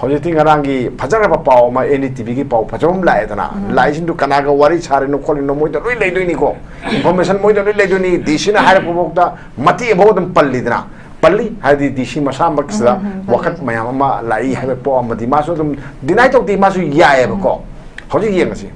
hojiti ngarangi phajara ba paw ma NDTV gi paw phajom la edana laisin du kanaga wari chare no kholi no moida loi leidoi ni ko information moida loi leidoi ni DC na hare pobokta mati bodam palli dana palli hadi DC masam baksda wakat mayam ma lai habe po amadi maso dum dinai tok di maso yae ba ko hoji yengasi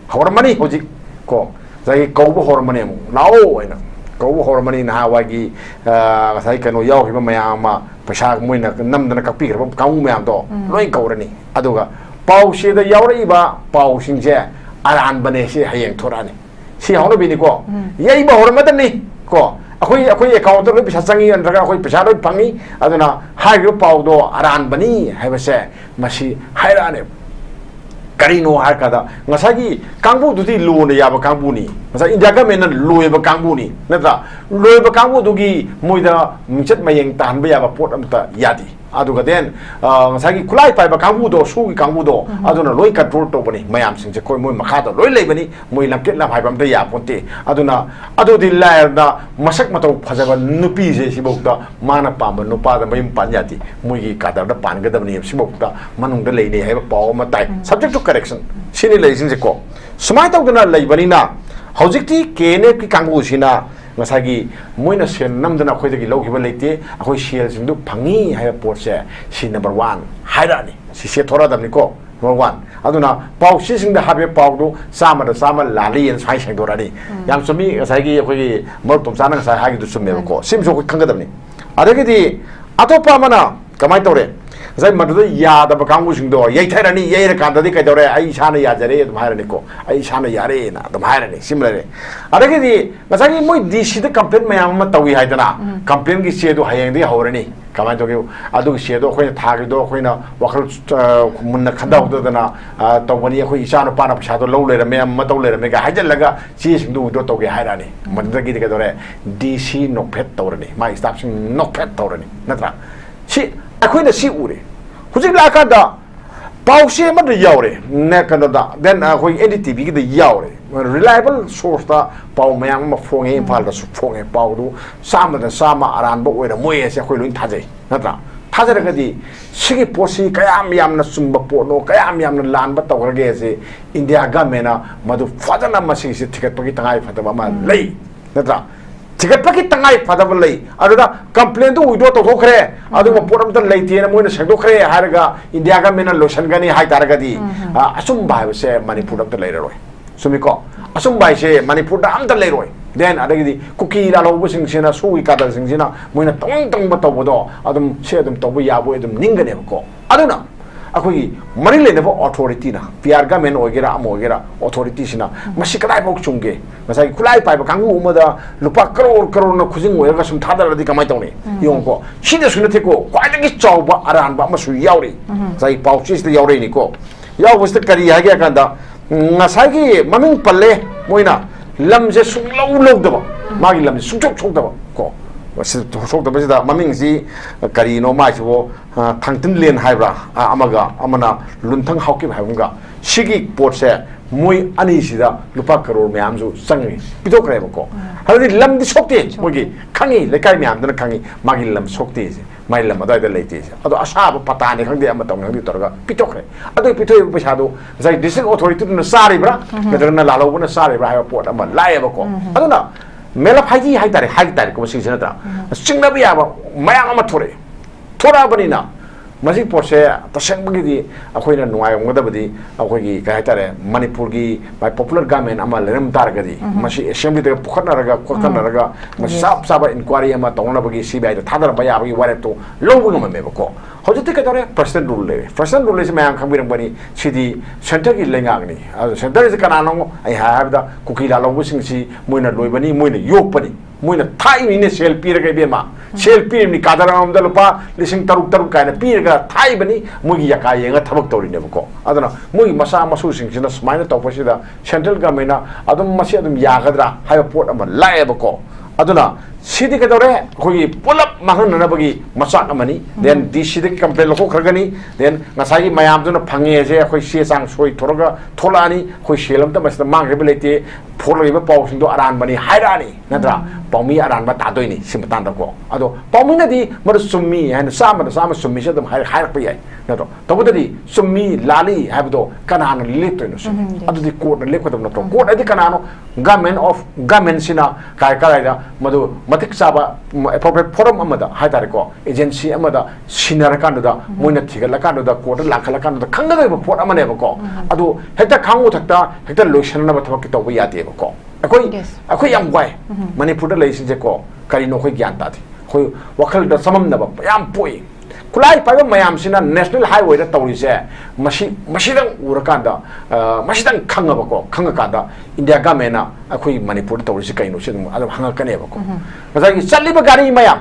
hormani hoji ko zai ko bo hormani mu nao ena ko bo hormani na wagi sai kano yaw hiba mayam ma pasha moina namdana kapi gra kamu mayam do loi kaurani aduga pau she da yawri ba pau singje aran bane se hayeng thorani si hawno bini ko yei ba hormadani ko akoi account ro pisa changi anraga akoi pisa ro pangi aduna hairu pau do aran bani haibase masi hairane karino har kada ngasagi kangbu duti lu ne yaba kangbu ni ngasa india ga men lu ba kangbu ni natra lu ba kangbu dugi moida michat mayeng tan ba yaba pot amta yadi aduga den ngasagi kulai pai ba kangbu do su gi kangbu do aduna loi control to bani mayam sing je koi moi makha do loi lei bani moi lamket lam hai bam te ya ponte aduna adu di la da masak matau phajaba nupi je sibokta mana pamba nupa da mayim panyati moi gi kadar da pan ga da ni sibokta manung da lei ne hai ba paw ma tai subject to correction sini leising je ko sumai tau dana lei bani na hojikti kene ki kangbu sina ngasagi moina sen namdana khoi dagi logiba leite akhoi shell sing du phangi hai port se si number 1 hairani si se thora damni ko number 1 aduna pau si sing da habe pau do sama lali en sai sing dorani yam sumi ngasagi khoi mor tom sana ngasai hagi du summe ko sim so khanga damni adagidi atopa mana kamai tore zai madu ya da bakang using do yai thairani yai ra kanda di kai dore ai sana ya jare dum hairani ko ai sana yare na dum hairani simlare adagidi ngasagi moi DC da campaign mayam ma tawi haidana campaign gi se do hayeng di horani kamai to gi adu se do khoi thagi do khoi na wakal munna khanda do dana tawani khoi isana pa na psa do lo le ra me ma taw le ra me ga hajal laga chi sing do to gi hairani mandagi di kai dore DC no phet tawrani mai staff sing no phet tawrani natra si akhoi na si ure hujik la ka da pau she ma da yawre ne ka da then akhoi NDTV gi da yawre reliable source da pau mayang ma phong e phal da su phong e pau du sama aran bo oira moi se akhoi luin thajai natra thajara ga di sigi posi kayam yam na sumba po no kayam yam na lan ba taw ge se India ga mena madu fadana ma si se ticket pagi tangai fataba ma lei natra ticket paki tangai padaba lei aduda complaint du udo to khore adu poram ta lei tiena moina sagdo khore harga India ga mena lotion gani hai targa di asum bai se manipur ta lei roi sumiko asum bai se manipur da am ta lei roi then adagi kuki la lo bu sing sina sui ka da sing sina moina tong ba to bodo adum se adum to bu ya bu adum ningane ko aduna akhoi mari le nebo authority na PR ga men ogera am ogera authority sina masi kadai bok chungge masai kulai pai ba kangu umada lupa crore na khujing oya ga sum thadar di kamai tawni yong ko sida suna theko kwai gi chawba aran ba masu yauri sai pauchis de yauri ni ko yaw bus kari ha ga kanda ngasai gi maming palle moina lamje sung lo daba magi lam sung chok daba ko sok da basi da maming si kari no mai so thangtin len haibra amaga amana lunthang hauki haibunga sigi port se moi ani sida lupa crore myam ju sangi pidok reba ko hadi lam di sokte mogi khangi lekai myam dana khangi magi lam sokte se mai lam adai da leite se ado asaba patani khangde am tong ngi torga pitok re ado pitoi pesa do zai district authority na sari bra medana lalo buna sari bra ha port am lai ba ko ado na mela phaji hai tare ko sing sina ta singna bi aba mayang ama thora bani na masi porse tasang bagi di akhoi na nuai ngada badi akhoi gi kai tare manipur gi by popular government ama lerem tar gadi masi assembly de pukhana raga masi sab inquiry ama tongna bagi CBI da thadar ba ya bagi ware to lobu ngam me ko hojite ka tare president rule se mayang khambirang bani sidi center gi lengang ni center is kana no ai have da kuki la lobu sing si moina loibani moina yok pani moina thai ni ne sel pir ga be ma sel pir ni kadaram da lupa lising taruk kaina pir ga thai bani mugi yaka yenga thabak tori ne ko adana mugi masa masu sing sina smaina to pasida central government na adum masi adum yagadra hai port am lai ba ko aduna सिदी के दौरे कोई pull-up महंग नना बगी मचाक अमनी then D सिदी की complain लखो खरगनी then ngसाई मयाम दुना fungi जे कोई से सांग सोई थोरगा थोलानी कोई सेलम त मस्त मांग रे लेते फोलरिबा पाउसिंग दो अरान बनी हाइरानी नद्रा पाउमी अरान बा तादोइनी सिमतान दको अदो पाउमी नदी मर सुम्मी हैन साम सुम्मी से दम हाइर पे याय नतो तबुददी सुम्मी लाली हाबदो कनान लेतोइनो सु अदुदी कोर्ट लेखदम नतो कोर्ट अदि कनानो गवर्नमेंट ऑफ गवर्नमेंट सिना काय कराइदा मदु मतिक साबा appropriate forum amada haitare ko agency amada sinar kanduda moina thigala kanduda court lakhala kanduda khangada ba port amane ba ko adu hekta khangu thakta hekta lotion na ba thak ki to ya de ba ko akoi yam wai manipur da leisin je ko kari no khoi gyan ta thi khoi wakhal da samam na ba yam poi kulai pa ba mayam sina national highway da tawri se masidang urakanda masidang khanga ba ko khanga kada india government na akoi manipur da tawri se kai no se adu hanga kane ba ko masagi challi ba gari mayam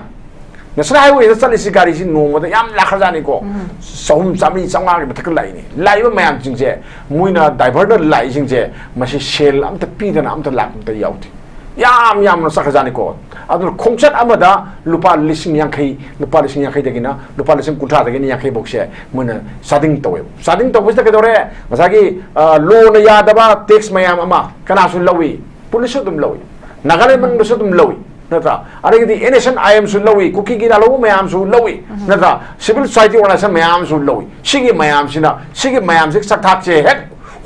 national highway da challi si gari si no ma da yam la khajani ko sahum sami sanga ga thak lai ni lai ba mayam jing je muina diverter lai jing je masi sel am ta pi da am ta lak ta yauti yam na sakhajani ko adu khongchat amada lupa lising yankai dagina lupa lising kuntra dagina yankai bokse muna sading tawe da kedore masagi lo na yadaba tax mayam ama kana su lawi police dum lawi nagale man su dum lawi nata are di nation im su lawi kuki gi lawu mayam su lawi nata civil society organization mayam su lawi sigi mayam sik sakthak che hek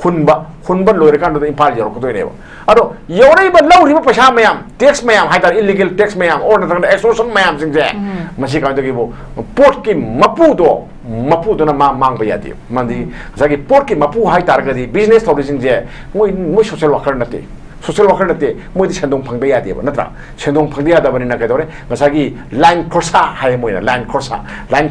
hunba loire kan do impal jaro ko doine ado yore ba lauri ba pasha mayam tax mayam haidar illegal tax mayam or na extortion mayam sing je masi ka do gi bo port ki mapu do na mang ba yati mandi sagi port ki mapu haidar ga di business thori sing je moi social worker nate moi di sendong phang ba yati ba natra sendong phang dia da bani na ka dore masagi line crosser hai moi na line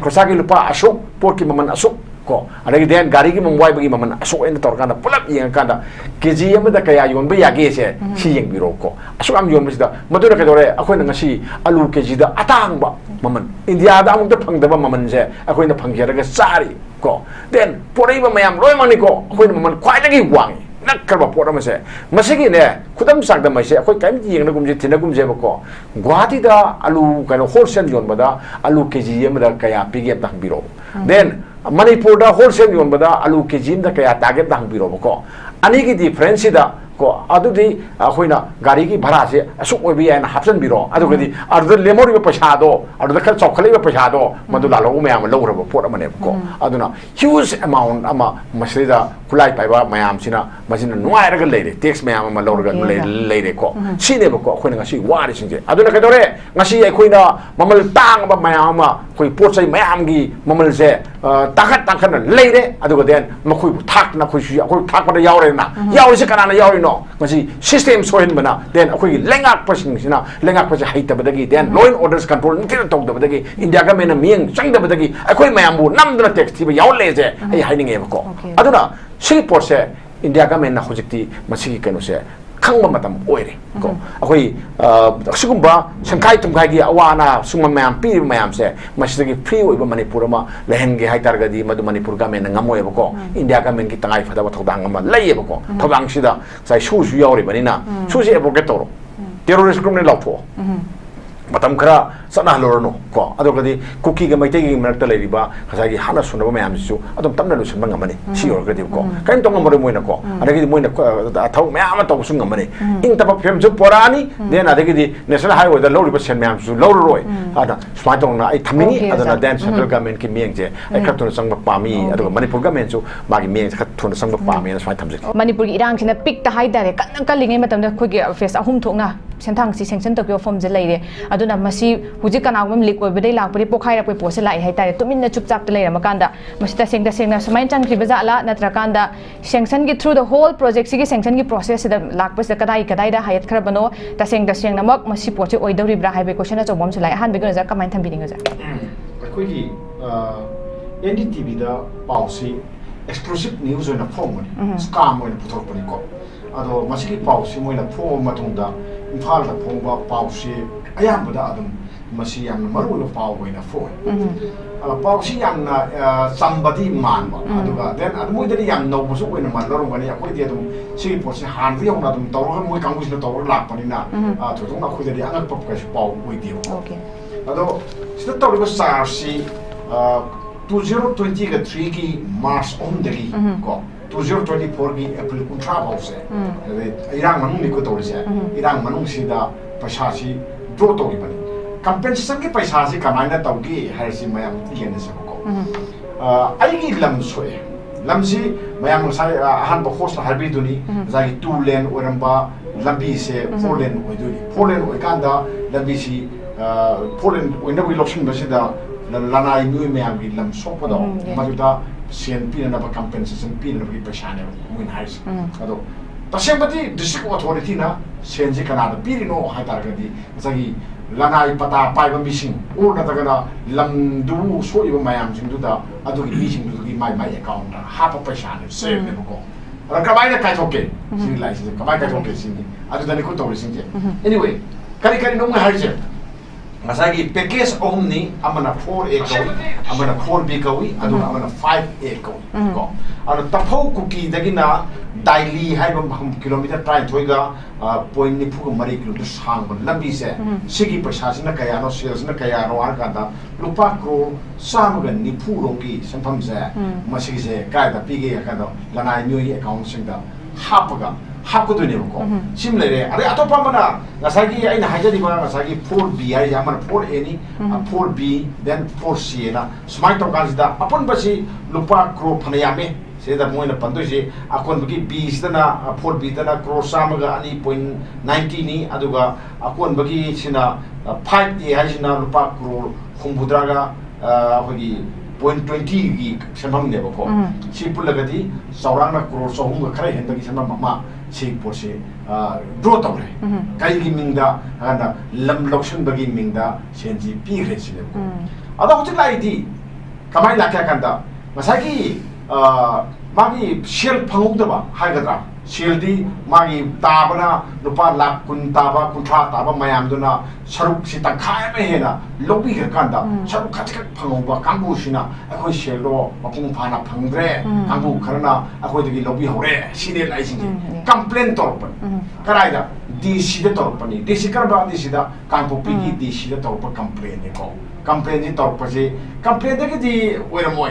crosser gi lupa asuk port ki maman asuk ko adagi den gari gi mumbai bagi maman asuk en tor kana pulap yang kana kg amada kaya yon ba yage se si yeng biro ko asuk am yon bisda madura ka dore akoi na ngasi alu kg da atang ba maman india da amuk da phang da ba maman je akoi na phang ga sari ko den porai ba mayam roi mani ko akoi na maman khwai da gi wang nak karba pora ma se masigi ne khudam sak da mai se akoi kaim ji yeng na gum je thina gum je ba ko guwahati da alu kana wholesale yon ba da alu kg amada kaya pigi da biro then manipur da wholesale yon bada alu kg da kaya target dang biro ko ani gi difference da ko adu di khoina gari gi bhara se asuk oi bi an hapsan biro adu gi adu lemori ba pasha do adu da khal chokhali ba pasha do madu la lo me am lo ro pot amane ko aduna huge amount ama masida kulai pai ba mayam sina masina nuai ra ga leire tax mayam ama lo ga leire ko sine ba ko khoina ngasi wari sing je aduna ka dore ngasi ai khoina mamal tang ba mayam ma khoi pot sai mayam gi mamal je takhat na leire adu ga den makhoi bu thak na khoi su khoi thak ba da yaure na yaure se kana na yaure ngasi system soin bana then akoi lengak pasing sina lengak pas haita badagi then law and orders control ntil tok da badagi india ga mena mieng chang da badagi akoi mayam bu nam da tax ti ba yaw le je ai haining e ko aduna singapore se india ga mena hojikti masi kanu se khangba matam oire ko akoi sugumba sangkai tumkai gi awana suma mayam pi mayam se masigi free oiba manipur ma lehen gi haitar ga di madu manipur ga men ngamoy ba ko india ga men gi tangai phada ba thodang ma lai ba ko thodang sida sai su yauri bani na su si ebo getoro terrorist group ne lawtho matam khara sana lorno ko ado ga di kuki ga mai te gi manak ta lai riba khasa gi hana sunaba mayam su adom tamna lu sunba ngamani si yor ga di ko kain tong ngam moina ko adagi moina thau mayam ta usung ngamani ing ta ba phem ju porani den adagi di national highway da lori ba sen mayam su lor roi ada smart tong na ai thamini adana dan central government ki mieng je ai khat tun sang ba pami ado manipur government su ma gi mieng khat tun sang ba pami na smart thamje manipur gi irang sina pick ta hai dare kan kan lingai matam da khoi gi face ahum thokna senthang si sanction tokyo form je leire aduna masi huji kanagum lik oi bedai lak pari pokhai rak poi pose lai hai tare tumin na chupchap ta leira makanda masita sengna samain chang kriba jala natrakanda sanction gi through the whole project sigi sanction gi process da lak pas da kadai da hayat khara bano ta sengna mak masi poche oi dori bra hai be question na chobom chlai han be ga ja kamain tham biding ja koi gi NDTV da policy exclusive news on a form scam on puthok pani ko ado masigi policy moina form matungda imphal da phongba policy ayam bada adum masi yang maru lo pau ko ina foi pau si yang na sambadi man ba aduga then adu moi dadi yang no musu ko ina man lo ngani akoi dia dum si po si han ri ong na dum tawro moi kang busi na tawro lak pani na to dum na khoi dadi angak pop ka pau ko dio okay ado sita tawro ko sa si 2023 ki March on dagi ko 2024 ki April kuntra bause irang manung ni ko tawri se irang manung sida paisa si draw to gi bani compensation ki paisa si kamai na taw gi hai si mayam tian se ko ai gi lam soe lam si mayam sai han ba host harbi duni zai 2 lane oramba lambi se 4 lane oi duni 4 lane oi kanda lambi si 4 lane oi na wi option ba si da lana i nui mayam gi lam so pa do majuda sen pi na ba compensation pi na ba paisa ne win hai ado tasembati district authority na senji kana da pirino hatar gadi sagi lanai pata pai ba missing or na tagana lamdu so iba mayam sing da adu gi missing du gi my account da ha pa paisa ne save ne ko ra kamai na kai thoke sing lai sing kamai kai thoke sing adu da ni ko to sing je anyway kari no ngai harje masagi package omni amana 4A ko amana 4B ko adu amana 5A ko adu tapau kuki dagina daily hai bam kilometer try thoiga point ni phu mari kilometer sang ban lambi se sigi paisa sina kaya no sales na kaya no ar kada lupa kro samaga ni phu ro ki sampham se masigi se kai da pige ka do lanai new account sing da hapaga hapko do ne ko sim le re are atopa mana ngasagi ai na hajari ba ngasagi 4B ai amana 4A ni 4B then 4C na smart to kanjida apon basi lupa kro phanayame da moina pandu je akon bagi b sidana 4b dana cross samaga ani 0.90 ni aduga akon bagi sina 5a hajina rupa crore humbudraga hogi 0.20 gi sambam ne bako si pulagadi saurana crore so hum khare hen bagi sambam ma si porse draw tawre kai gi mingda anda lam loction bagi mingda senji pi re sine ko ada hochi lai di kamai lakya kanda masagi magi shell phangudaba haigadra shell di magi tabana rupa lakh kun taba kunthra taba mayam duna saruk si tangkhai me hena lobi ga kanda saruk khatik phanguba kambu sina akhoi shell ro mapung phana phangdre kambu kharna akhoi degi lobi hore sine lai sing complaint torpan karaida DC de torpani DC karba DC da kampu pigi DC de torpa complaint ko complaint di torpa je complaint de di wera moy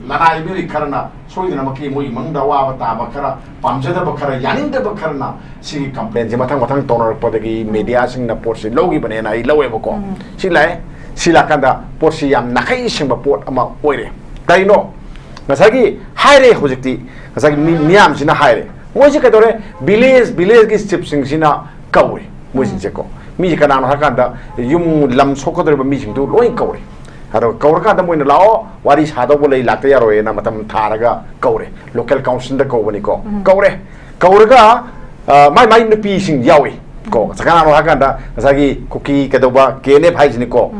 lanai beri karena soidana maki moi mangda wa bata bakara pamjada bakara yaninda bakara na si complaint je matang tonor podagi media sing na porsi logi bane na I lowe bako silai silakanda porsi yam nakai sing ba port ama oire kaino ngasagi haire hojikti ngasagi miam sina haire moji ka dore village gi step sing sina kawe moji jeko mi kana no hakanda yum lam sokodre ba mi sing du loi kawe ado kaurka da moina lao wari sado bolai lakta yaro ena matam tharaga kaure local council da ko bani ko kaurga mai nupi sing yawi ko sakana no hakanda sagi kuki kadoba kene phai ni ko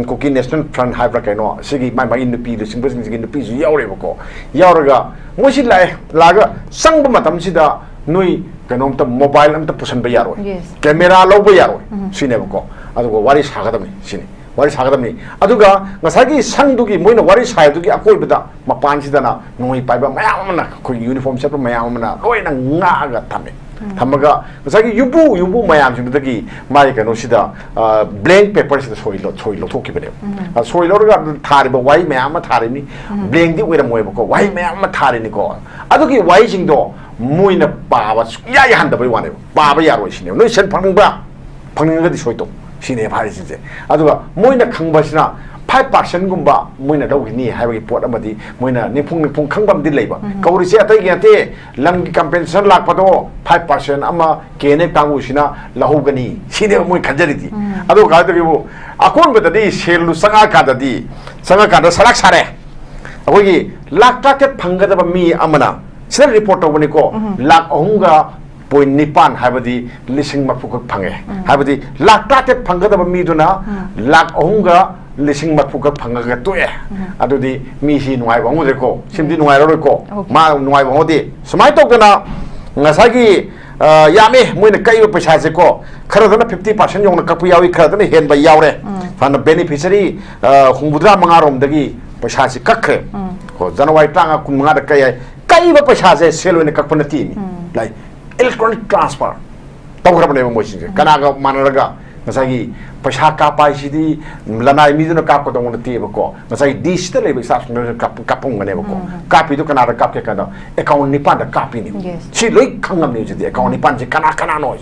kuki national front hybra kaino sigi mai nupi de sing sing nupi ju yawre ko yawraga mosi lai laga sangba matam sida nui kanom ta mobile am ta pusan ba yaro camera lo ba yaro sine ko ado wari sagadami sine wari sagadami aduga ngasagi sangdugi moina wari saidugi akoibada mapansidana noi paiba mayamna ko uniform sepa mayamna loina ngaga tame thamaga ngasagi yubu mayam simdagi mai kano sida blank paper sida soilo thokibane soilo ga thariba wai mayam tharini blank di wera moiba ko wai mayam tharini ko adugi wai singdo moina baba ya handaba wane baba yaro sine noi sen phangba di soito sine bharisije aduga moina khangbasina 5% gumba moina dawini haibagi pot amadi moina nipung khangbam di leiba kauri se atai gyate lam compensation lakpado 5% ama kene tangu sina lahugani sine moi khanjariti adu ga dagibu akon badadi selu sanga kadadi sanga kada salak sare akogi lak target phangada ba mi amana sel report tawani ko lak ahunga point nipan haibadi lising mapuk phange haibadi lak target phangada ba mi duna lak ahunga lising mapuk phangaga toe adudi mi hi nuai wangu de ko simdi nuai ro ko ma nuai wangu de sumai tokana ngasagi yame moina kai paisa se ko kharadana 50% yong na kapu yawi kharadana hen ba yawre ꯍꯥꯟꯅ beneficiary ꯍꯨꯝꯕꯨꯗ꯭ꯔꯥ ꯃꯉꯥꯔꯣꯝꯗꯒꯤ ꯄꯩꯁꯥꯁꯤ ꯀꯛꯈ꯭ꯔꯦ ꯀꯣ ꯖꯅꯋꯥꯔꯤ 25 ꯀꯩ ꯍꯥꯏ ꯀꯛꯏꯕ ꯄꯩꯁꯥꯁꯦ ꯁꯦꯜ ꯑꯣꯏꯅ ꯀꯛꯄ ꯅꯠꯇꯦ ꯂꯥꯏꯛ electronic transfer तौरबने मोइसिंगे कनागा मानरगा ngасagi paisa kapa isidi lanai miduna kap ko dong te bako ngasagi digital level sas kapung ngane bako kapi do kanara kap ke kada account nipan da kapi ni si loi khangam ni jidi account nipan ji kana noi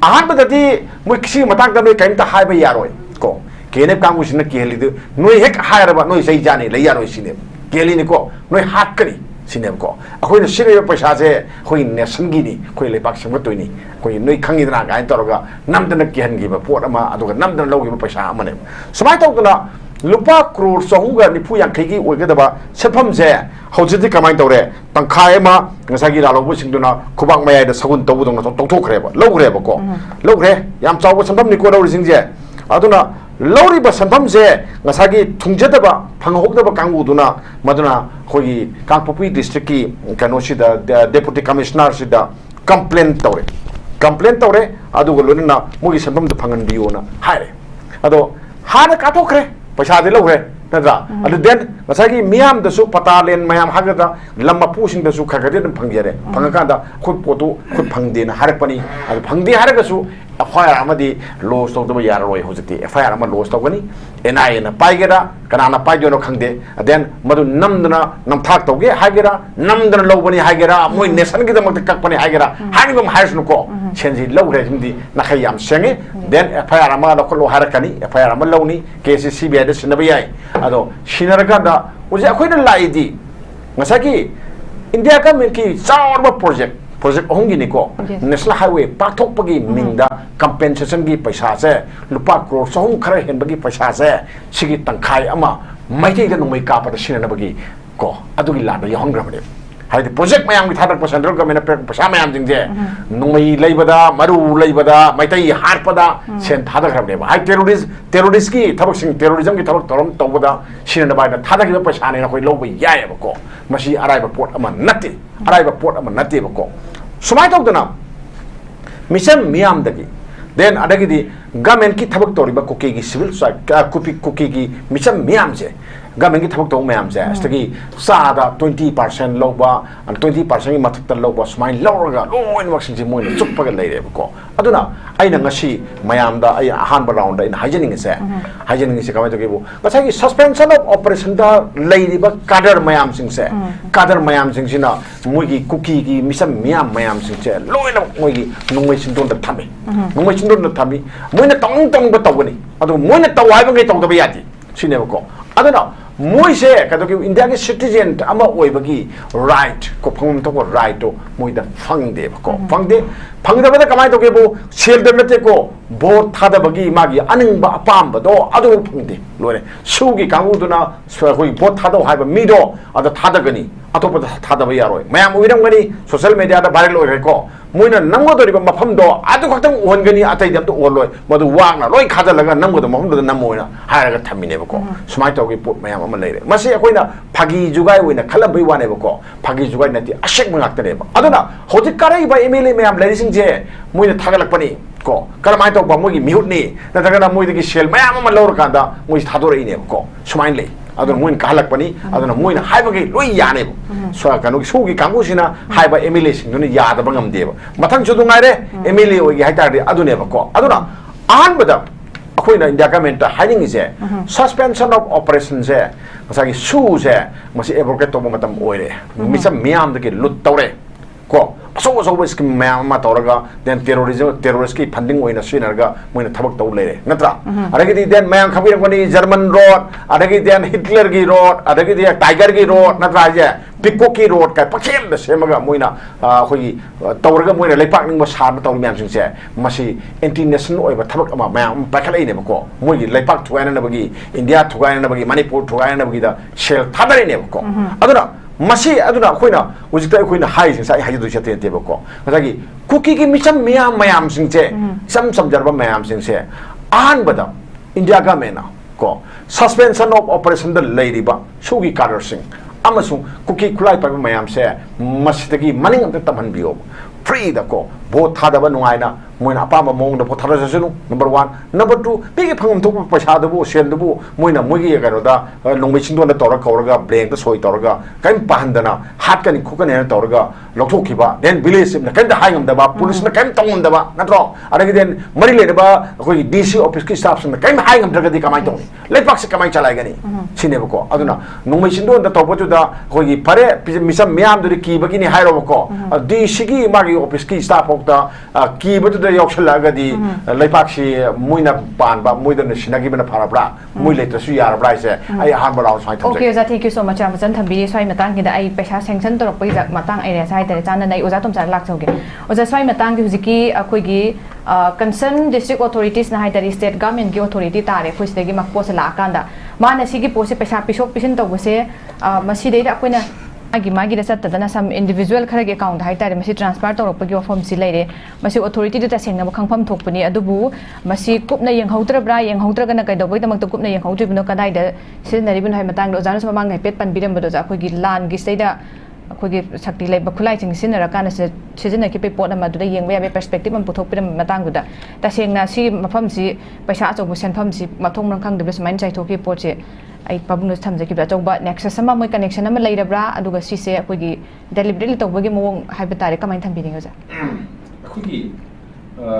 ahan badati moi kisi matang da noi kaim ta hai ba yaroi ko kene kangu sina keli do noi hek haira ba noi sei jani le yaroi sine keli ni ko noi hak kari sinem ko akhoi sire paisa je khoi nation gi ni khoi le bak sam toi ni khoi noi khangi dana ga toroga namdana ki han gi ba pot ama aduga namdana lo gi paisa amane samai tawdana lupa crore songa ni pu yang khigi oiga daba sepham je hojiti kamai tawre tangkhai ma ngasagi la lobu singduna khubak mayai da sagun tawu dong na tongthokre ba logre ba ko logre yam chawba sampham ni ko lo sing je aduna lori ba sampham je ngasagi thungjadaba phanghokdaba kanguduna maduna khoi kangpopi district ki kanosi da deputy commissioner sida complaint tawre adu golona mogi sampham da phangan biyo na haire ado hana katokre paisa de logre nadra adu den ngasagi miam da su patalen mayam hagada lamma pusing da su khagade dum phangjare phangaka da khoi potu khoi phangde na harapani adu phangde haraga su FIR amadi loss to the yaroi hojiti FIR ama loss to gani NI na paigera kana paijono khangde then madu namdana namthak toge hagera namdana lobani hagera moi nation gi damak kakpani hagera hanigum haisnu ko chenji logre jimdi na khayam senge then FIR ama la kholo harakani FIR ama lawni case CBI da sinabayai ado shinaraga da uji akhoina laidi ngasaki India government ki chawarba project ohungi ni ko national highway pathok pagi mingda compensation gi paisa se lupa crore sohung khara hen bagi paisa se sigi tangkhai ama maithei da nomai ka pa da sina bagi ko adugi la da yahongra bade hai project mayam gi thadak central government pe paisa mayam jing je nomai leibada maru leibada maithei harpada sen thadak rabne ba hai terrorist ki thabak sing terrorism gi thabak torom tobada sina ba da thadak gi paisa ne khoi lobai yai ba ko masi arai ba pot ama natti arai ba pot ama natti ba ko sumai tawdana mission miyam dagi then adagi di government ki thabak toriba Kuki gi civil society Kuki gi mission miyam je government ki thabak to miyam je astagi sada 20% loba and 20% gi mathak ta loba sumai lawraga loin working ji moi chuppa ga leire ko aduna aina ngasi mayam da ai ahan ba round da in hygienic se kamai to gi bu kasai suspension of operation da leiriba kadar mayam sing se kadar mayam sing sina moi gi Kuki gi mission mayam sing se loin moi gi nungmai sindon da thami nungmai sindon da thami moi na tong ba tawani adu moi na tawai ba ngai tong da ba yati sine ko aduna moi se kadoki India ki citizen ama oibagi right ko phangum to ko right to moi da phangde ko phangda ba da kamai to ke bu sel de mete ko vote thada bagi magi aning ba apam ba do adu phangde lore su gi kangu duna so hoi vote thada hai ba mi do ada thada gani atopa thada ba yaroi mayam uiram gani social media da viral oi ko moina namgo dori ba mafam do adu khaktang on gani atai dam to on loi madu wang na loi khada laga namgo do mafam do namoina hairaga thamine ba ko sumai to gi pot mayam ama leire masi akoina phagi jugai oina khalam bai wane ba ko phagi jugai nati ashek mangak tane ba aduna hoji karai ba MLA mayam leiri sing je moina thagalak pani ko karamai to ba mogi mihut ni na daga na moi gi sel mayam ama lor kanda moi thadore ine ko sumai le aduna moin kahalak pani aduna moina haiba gi loi yane ba so kanu sugi kangu sina haiba MLA sing duna yada bangam de ba mathang chu dungai re MLA ogi haitar de adune ba ko aduna ahan bada akoina India government hiding is suspension of operation je masagi su je masi abrogate to matam oire misam miam de lut tawre ko so skim mayam ma tawraga then terrorist ki funding oina sinarga moina thabak taw lere natra adagi then mayam khabir ngani German road adagi then Hitler gi road adagi then Tiger gi road natra je Pico ki road kai pakhem da semaga moina khoi tawraga moina leipak ning ba sa taw myam sing se masi international oiba thabak ama mayam pakhalai ne ko moi gi leipak thuaina na bagi India thuaina na bagi Manipur thuaina na bagi da shell thadari ne ko aduna masi aduna khoina ujikta khoina hai sing sai hai du chate te ko masagi Kuki gi mission mayam sing che sam jarba mayam sing se an bada India ga mena ko suspension of operation the lady ba sugi karar sing amasung Kuki khulai pa mayam se masitagi maning am taman biyo free da ko vote thada ba nuai na moina apa ma mong da po thara jasunu number 1 number 2 bigi phangam thok paisa da bu sen da bu moina mogi ga ro da longmei chindon da tora kauraga blank da soi toraga kaim pahandana hat kan khu kan ne toraga lokthok khiba then village na kan da haingam da ba police na kan tongum da ba natro adagi den mari le da ba koi DC office ki staff na kaim haingam daga di kamai tong lepak se kamai chalai gani sine ba ko aduna longmei chindon da topo da koi pare misam myam du ki ba ki ni hairo ba ko DC ki magi office ki staff ok da ki ba da yokshala ga di lepak si muina pan ba muida na sinagi bana phara bra mui le ta su yar bra se ai han ba law sai tham okay za thank you so much amazon thambi swai matang ki da ai paisa sanction torok pai jak matang ai re sai tere chan nai oza tom char lak chauge oza swai matang ki hujiki akoi gi concern district authorities na hai tari state government ki authority tare khoi sidagi makpo se la kanda ma na sigi pose paisa pisok pisin to bose masi dei da koina magi da chat tadana sam individual khara ge account hai tare masi transfer torok pa gi form si leire masi authority da sengna ba khangpham thokpani adubu masi kupna yeng hautra bra yeng hautra kana kai doboi tamak to kupna yeng hautri bino kadai da sinari bin hai matang do jana sama mang ngai pet pan biram bodo ja khoi gi lan gi seida khoi gi sakti lai ba khulai ching sinara kana se sijina ki pe pot ama du da yeng ba perspective am puthok piram matang du da ta sengna si mafam si paisa achok bu senpham si mathong rang khang de smain chai thoki pot se ai pabnu thamje ki ba ba next sama moi connection ama leira bra aduga si se khoi gi deliberately to bagi mong hai batare kamai thambi ning ja khoi gi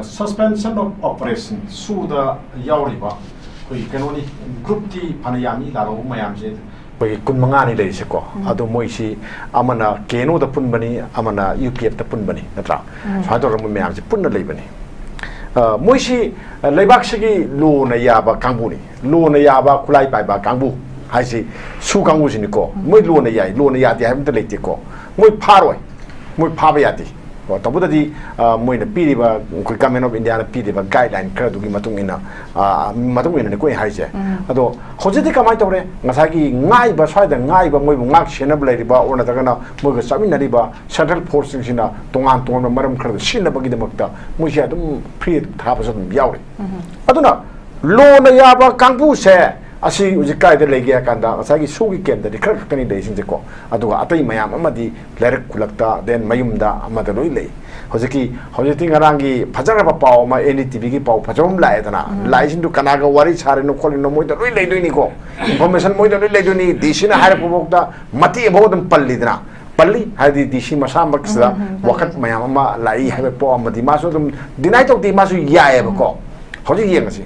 suspension of operation suda yauri ba khoi kanoni group ti phanayami la ro mayam je bai kun manga ni dei se ko adu moi si amana keno da pun bani amana UPF da pun bani natra sa do ram me am si pun na lei bani moi si leibak sigi lo na ya ba kangbu ni lo na ya ba kulai pai ba kangbu hai si su kangbu si ni ko moi lo na ya ti ham ta lei ti ko moi pharoi moi pha ba ya ti ko tabu da di moi na pi ri ba ko government of India na pi ri ba guideline kra du gi matung ina ni ko hai je ado hoje ti kamai tore ngasa gi ngai ba sai da ngai ba moi bu ngak sena ba lei ba ona da kana moi ga sami na ri ba central force sina tongan tongan maram kra sina ba gi da makta moi sha dum free tha ba so dum yauri aduna lo na ya ba kangbu se asi uji kai da legi akanda asagi sugi ken da dikar kani da isin ko aduga atai mayam amadi lerak kulakta den mayumda amada loi lei hojiki hojiti ngarangi phajara ba paw ma NTV ki paw phajom lai dana lai sin du kana ga wari chare no kholi no moi da loi lei doi ni ko information moi da loi lei doi ni disina hare pubok da mati bodam palli dana palli hadi disi masa maksda wakat mayam ma lai habe po amadi maso dum dinai tok di maso yae ba ko hojiki yengasi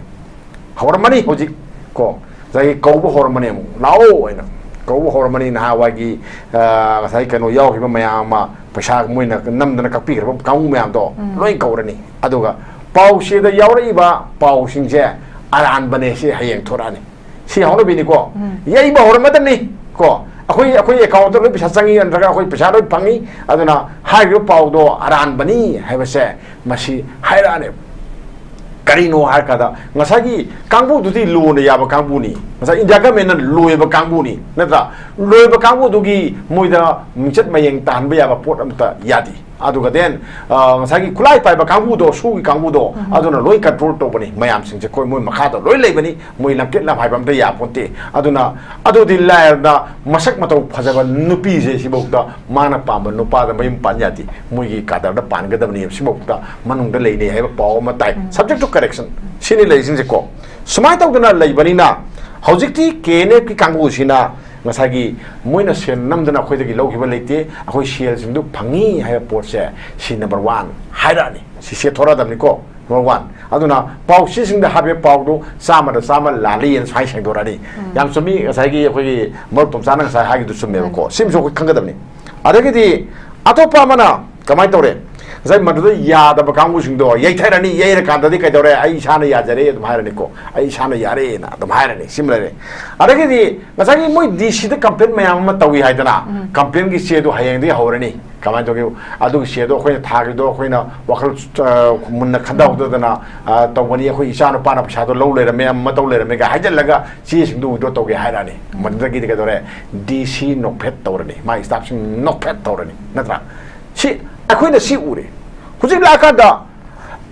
hawramani hojik ko zai kaubo hormone mu lao aina kaubo hormone na hawagi sai kano yaw hi mayama pasha muina namdana kapi ro kamu mayam do loi kaurani aduga pau se da yawri ba pau singje aran bane se hayeng thorani si hawno bini ko yai ba hormadani ko akoi account ro pisa changi andaga akoi pisa ro pangi aduna hai ro pau do aran bani haibase masi hairane karino har kada ngasagi kangbu duti lo ne ya ba kangbu ni ngasa india ka men lo ba kangbu ni natra lo ba kangbu dugi moida mchet mayeng tan ba ya ba pot amta yadi aduga den ngasagi kulai pai ba kangbu do su gi kangbu do aduna loi control to bani mayam sing je koi moi makha do loi lei bani moi lamket lam hai bam ta ya ponte aduna adu di la da masak matau phajaba nupi je sibok da mana pamba nupa da mayum pan yadi moi gi kadar da pan ga da bani sibok da manung da lei ne hai ba paw ma tai subject to correction sini lei sing je ko sumai tau dana lei bani na hojikti kene ki kangbu sina ngasagi moina sen namdana khoi dagi lo giba leite akhoi share jing du phangi ha port se si number 1 hairani si se thora damni ko number 1 aduna pau si sing da habe pau do sama da sama lali en sai sang dorani yam sumi ngasagi akhoi mor tom sana sai ha gi du summe ko sim so khanga damni adagi di atopa mana kamai tore zai madu ya da bakang using do yai thairani yai ra kan da di kai dore ai sana ya jare dum hairani ko ai sana yare na dum hairani simlare adagi di ngasagi moi DC da campaign mayam ma tawi haidana campaign gi se do hayeng di horani kamai to gi adu gi se do khoi tha gi do khoi na wakal munna khanda do dana tawani khoi isana pa na psa do lo le ra me ma taw le ra me ga hajal laga si sing do to gi hairani madu gi di kai dore DC no phet tawrani mai staff sing no phet tawrani natra si akhoi na si ure hujik la ka da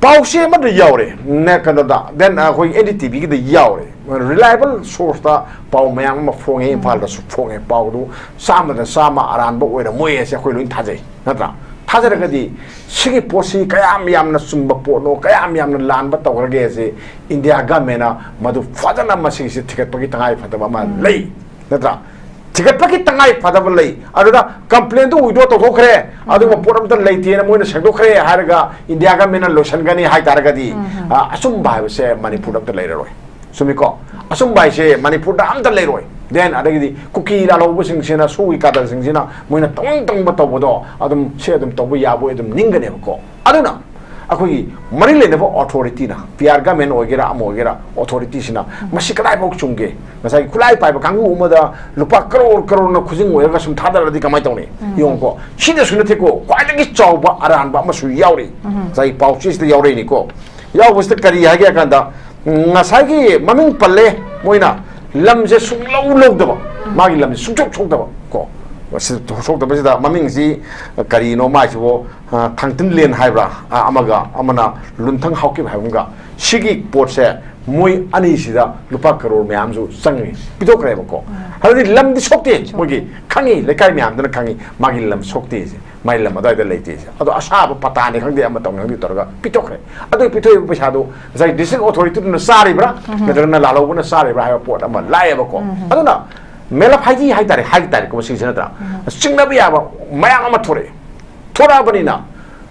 pau se ma da yaure ne ka da then akhoi NTV gi da yaure reliable source da pau mayang ma phonge phal da su phonge pau du sama da sama aran bo oi da moi se khoi luin thajai natra थाजरगदी सिगी पोसी कयाम यामना सुंबा पोनो कयाम यामना लानबा तवरगे से India government मधु फजना मसी से ticket पगी तंगाई फतबा मा लई नत्रा ticket पगी तंगाई फतबा लई अदुदा complain तो withdraw तोखरे अदुगा पोरम त लैतेना मोइना सेंदोखरे हारगा इंडिया गवर्नमेंट लोशन गनी हाय तारगदी असुम बायसे मणिपुर त लैररोय सुमिको असुम बायसे मणिपुर दा अमत लैरोय then adagi kuki la lo busing sina sui ka da sing sina moina tong tong ba to bodo adum se adum to bu ya bo adum ningane ko aduna akoi mari le ne bo authority na pr government ogera am ogera authority sina masi kalai bok chungge masai kulai pai ba kangu umada lupa crore na khujing oega sum thada radi kamai tawni yong ko sida suna the ko kwai dagi chawba aran ba masu yauri sai pauchis de yauri ni ko yaw busta kari ha ga kanda ngasai gi maming palle moina lamje sunglau lodaba magi lamje sungchok chokdaba ko chokdaba sida maming si kari no mai bo thangtin len haibra amaga amana lunthang hauki haibunga sigi port se moi ani sida lupa crore myam ju sangi pidok reba ko hadi lamdi sokte mogi khangi lekai myam dana khangi magi lam sokte se mai lam adai da leite se ado asaba patani khangde ama tong nang di torga pitok re ado pitoi pesa do zai district authority na sari bra medana lalo na sari bra ha port ama lai ba ko ado na mela phaji hai tare ko sing sina tra singna bi aba mayang ama thore thora bani na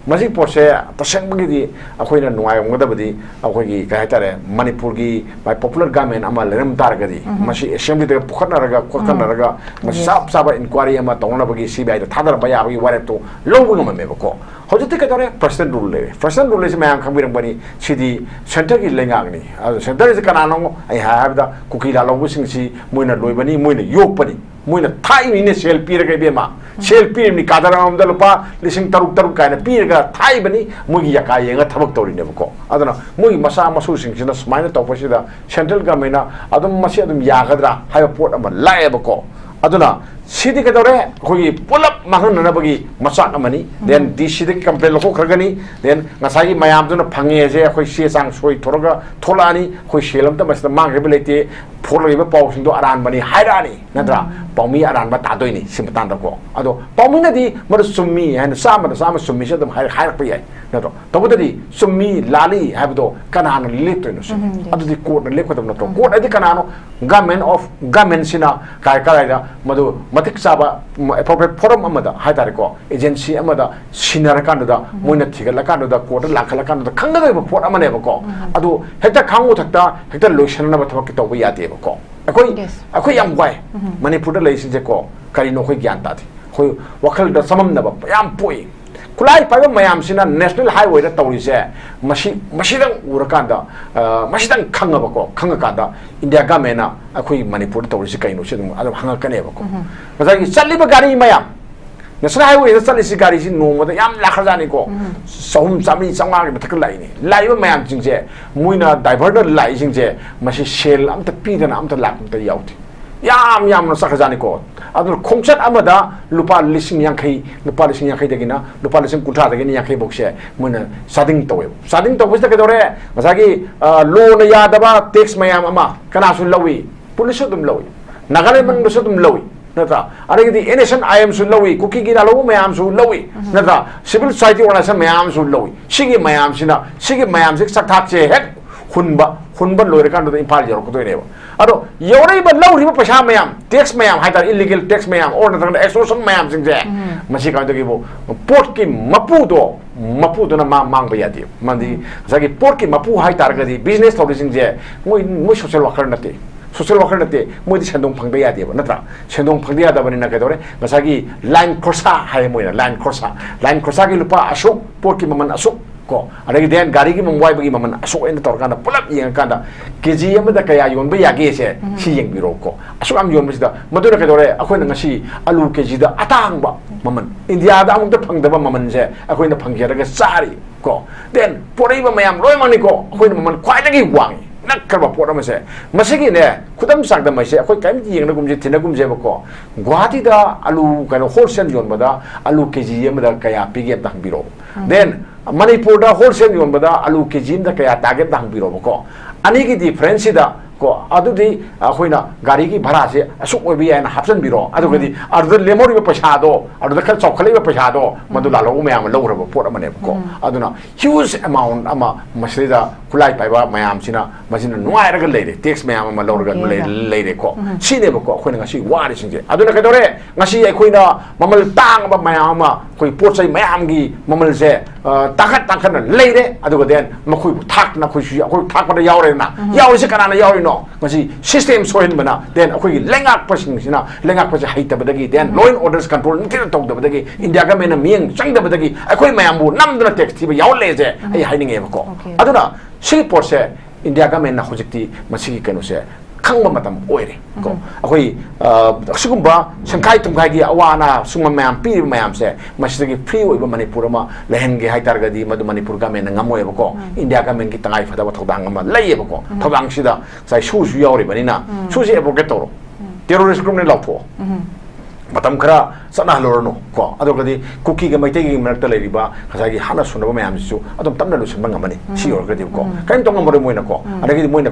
masi porse taseng bagi akoi na nuai ngada badi akoi gi kai tare manipur gi by popular government ama lerem tar gadi masi assembly de pukhana raga masi sab inquiry ama tongna bagi cbi da thadar ba ya bagi ware to longu ngam me ko hojite ka tare president rule se mayang khambirang bani sidi center gi lengang ni center is kana no ai have da kuki la longu sing si moina loi bani moina yok bani moina thai ni ne sel pir ga be ma sel pir ni kadaram da lupa lising taruk kaina pir ga thai bani mugi yaka yenga thabak tori ne ko adana mugi masa masu sing sina smaina topasi da central government na adum masi adum yagadra hai port ama lae ba ko aduna sidi ka dore khoi pulap mahan na bagi masak amani then dc de complain loko khragani then ngasai mayam duna phange je khoi se sang soi thoroga tholani khoi selam ta mas mang rebelete phoroi ba paw sing do aran bani hairani nadra pawmi aran ba ta doi ni simtan da ko ado pawmi na di mar summi and sama summi se dum hair pa yai nadro tobudadi summi lali habdo kanana leto no so ado di court na lekho dum no to court adi kanano government sina kai da madu matik saba appropriate forum amada haidare ko agency amada sinar kanada moina thigala kanada court lakhala kanada khangada ba port amane ba ko adu hekta khangu thakta hekta lotion na ba thak to ba yate ba ko akoi yam wai manipur da leisi je ko kari no khoi gyan ta thi khoi wakhal da samam na ba yam poi kulai pa mayam sina national highway da tawri se masidang urakanda masidang khanga ba ko khanga kada india government na akoi manipur tawri se kaino se dum adam hanga kane ba ko masagi challi ba gari mayam national highway da challi si gari si no mo da yam lakhajani ko sohum chami changa gi bathak lai ni lai ba mayam jing je muina diverter lai jing je masi sel am ta pi da am ta lak ta yauti yam no sakhajani ko adul khongchat amada lupa lising yankai dagina lupa lising kuntra dagina yankai bokse muna sading tawe da kadore masagi lo na yadaba tax mayam ama kana sun lawi police dum lawi nagale man so dum lawi nata ari di nation I am sun lawi kuki gi lawu mayam sun lawi nata civil society organization mayam sun lawi sigi mayam sik sakthak che hek hunba loire kan do impal jaro ko do ne ba ado yore ba lauri ba pasha mayam tax mayam haidar illegal tax mayam or na extortion mayam sing je masi ka do gi bo port ki mapu do na mang ba yadi mandi zagi port ki mapu haidar ga di business thori sing je moi social worker na te moi di sendong phang da yadi ba natra sendong phang da yada bani na ka dore masagi line crosser hai moi na line crosser gi lupa asuk port ki maman asuk ko adagi den gari gi mumbai bagi maman asuk en tor kana pulap yang kana kg amada kaya yon ba yage se si yeng biro ko asuk am yon bisida madura ka dore akoi na ngasi alu kg da atang ba maman india da amuk da phang da ba maman se akoi na phang ga sari ko den porai ba mayam roi mani ko akoi na maman kwai da gi wang nak karba pora mase masigi ne kudam sak da mai se akoi kaim yeng na gumje thina gumje ba ko guwahati da alu kana wholesale yon ba da alu kg amada kaya pige da biro then manipur da wholesale yon bada alu kg da kaya target da biro ko ani gi difference da ko adudi akhoi gari ki bhara se asuk obi ya na hapsan biro adugadi adu lemori paisa do adu khal chokhali paisa do madu lalo me am lo rabo pot amane ko aduna huge amount ama masrida kulai paiba mayam sina masina nuai raga leire tax mayam ama lo raga leire ko sine ba ko akhoi ngasi wari singe aduna kadore ngasi akhoi na mamal tang ba mayam ma koi pot sai mayam gi mamal se takat takan leire aduga den makhoi thak na khoi akhoi thak ba yaure na yaure se kana na yaure no ngasi system soin bana den akhoi lengak pasing sina lengak pas haita badagi den law and orders control ntir tok da badagi india ga mena mieng chang da badagi akhoi mayam bu nam da tax ti ba yaw le je ai haining e ko aduna Singapore se India government na hojikti masigi kanu se khangba matam oire ko akoi sigumba sangkai tumkai gi awana sungma mayam pi mayam se masigi free oiba manipur ma lehenge haitar gadi madu manipur government ngamoy ko India government ki tangai phada thodang ma lay ko thodang sida sai su su yori banina su se ebo getoro terrorist group ne lapho matam khara sana lorno ko adogadi kuki ga maite gi marakta leiriba khasagi hana sunaba mayam su adom tamna lu sunba ngamani si orgadi ko kaim tong ngamore moina ko adagi moina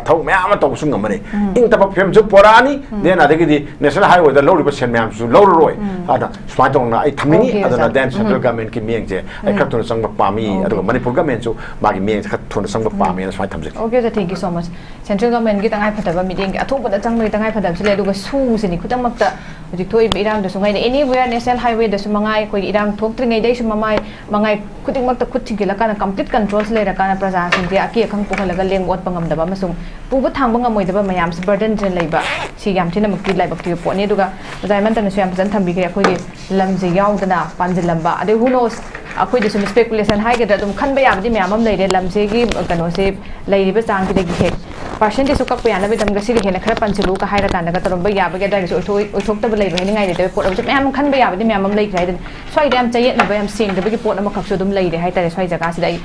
thau mayam to su ngamani ing tapa fem ju porani den adagi national highway da lori percent mayam su lori roi ada smai tong na ai thamini adana den central government ki mieng je ai khat tun sangba pami adoga manipur government su magi mieng khat tun sangba pami na smai thamje okay so thank you so much central government ki tangai phataba meeting athoba da changmai tangai phataba sile aduga su sini khutang makta hojik thoi irang da sungai anywhere national highway da sumangai koi irang thok tringai dai sumamai mangai kuting makta kuting ki lakana complete controls le rakana praja sing je aki khang pukhalaga lengot pangam daba masung puba thangba ngamoi daba mayam se burden je leiba si yam thina makti laibak ti po ne duga jaiman tan syam jan thambi ge koi lamje yaudana panjilamba ade who knows akoi de sum speculation hai ge da dum khanba yabdi mayam am leire lamse gi kano se leiriba chang ki de gi percentage su kakpa yana bidam gasi hena khara panchulu ka haira kan daga toromba yaba ge dai so othok ta lei bhai ngai de pot am mayam khan ba yaba de mayam am lei khai den swai dam chayet na ba yam sing de bi pot am khak so dum lei de hai ta swai jaga si dai